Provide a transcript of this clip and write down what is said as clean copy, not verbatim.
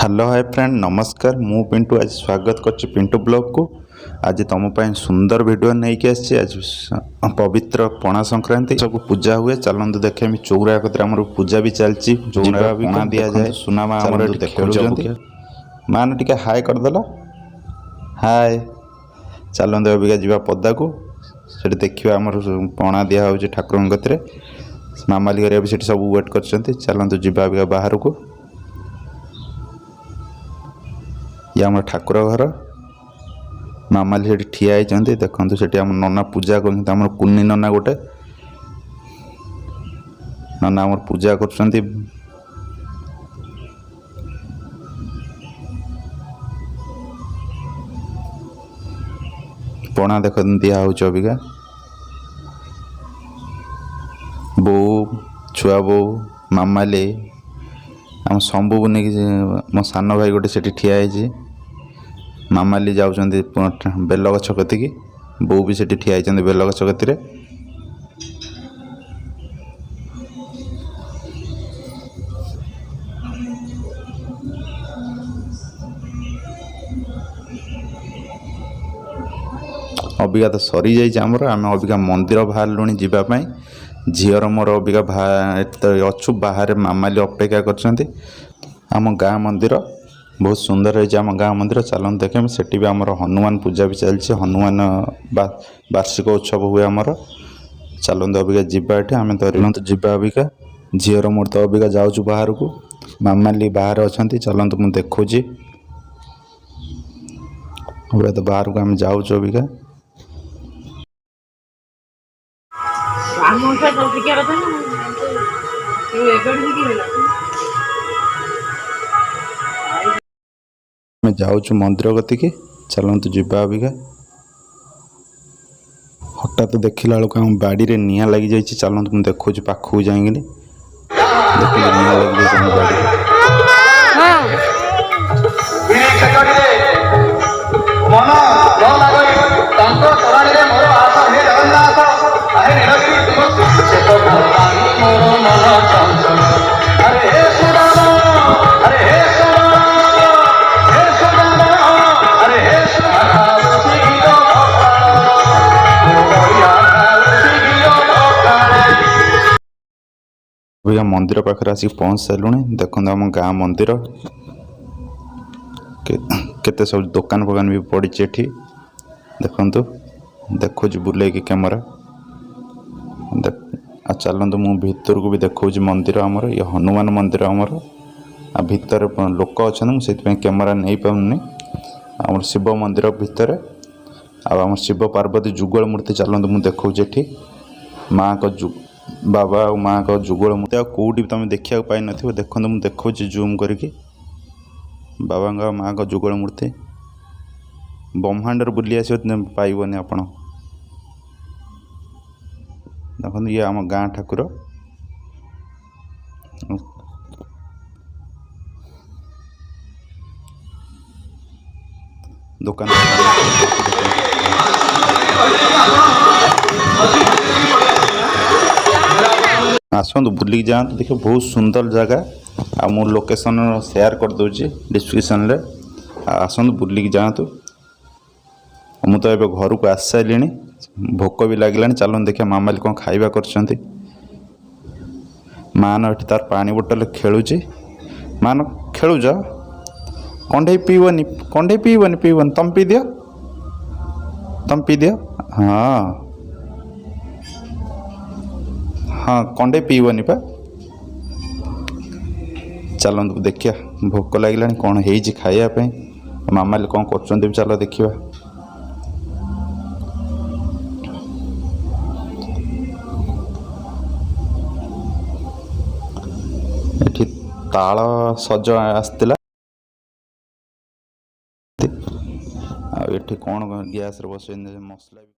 Hello hi friend नमस्कार मु पिंटू आज स्वागत कर पिंटू ब्लॉग को। आज तुम सुंदर वीडियो नहीं कि आज पवित्र पणा संक्रांति सब पूजा हुए चलते देखे चौरा कम पूजा भी चलती चौरा भी पणा दि जाए सुना माँ मान टे हाय करदेल हाय चलते अबिका जा पदा को देखा आम पणा दिहे ठाकुर कति मामाली घर भी सब वेट कर चलते जा अबिका बाहर को ये आम ठाकुर घर मामाली से ठिया होती देखते से नना पूजा कर कुनी नना गोटे नना आम पूजा कर पणा देख दिया अबिका बो छुआ बो मामाली आम शंभु नहीं मो सान भाई गोटे से ठिया मामाली जाऊँच बेल गछ कति बो भी से ठिया होती बेल गछ कति अबिका तो सरी जामर आम अबिका मंदिर बाहर लुणी जीवाई झीर मोर अबिका अच्छु बाहर मामाली अपेक्षा कर आम गाँ मंदिर बहुत सुंदर है आम गाँ मंदिर चलते देखे सेठी भी आमर हनुमान पूजा भी चलती हनुमान वार्षिक उत्सव हुए आमर चलते अबिका जीवा ये आम तो जीवा अबिका झीर मोर तो अबिका जाऊँ बाहर को मामाली बाहर अच्छा चलते मुझे देखुची अबिका तो बाहर को आम जाऊँ अबिका जाऊँ मंदिर गति की चलतु जीवा अबिका हठात देखला बेलू आम बाड़ी रे निआं लगी जाइए चलतु मुझे देखुची पाखक जाइए देख निआं लगी जाए अबिका मंदिर पाखे आसिक पहुँच सारूँ देखो आम गाँ मंदिर केते सब दुकान फकान भी पड़ी देखु देखु बुले कैमरा चलते मु भीतर को भी देखा मंदिर आमर ये हनुमान मंदिर आमर भितर लोक अच्छा मुझे कैमरा नहीं पाऊनी आम शिव मंदिर भितर आम शिव पार्वती जुगल मूर्ति चलते मुझे देखा माँ का बाबा और माँ का जुगल मूर्ति कौटी तुम देखा पाई न देखो मुझे देखा जूम करके बाबा माँ का जुगल मूर्ति ब्रह्मांड बुली आस पाइबनी आप देखो ये आम गाँ ठाकुर दुकान आसतु बुलिक जातु देखिए बहुत सुंदर जगह आ मो लोकेशन शेयर कर दूची डिस्क्रिप्शन रे आसतु बुलिक जातु मु तो ये घर को आस सारे भोक भी लगे चलो देखिए मामाली कौन खाइबा कर मान ये तार पानी बोतल खेलुची मान खेलुज कंडे पीबनी पीबनी तुम पी दियो हाँ हाँ कंडे पीबनी पा चलते देखिया भोक लगे कौन है खायापी मामाली कौन कर चलो देखा ये ताल सज आसला ये कौन गैस बस मसला।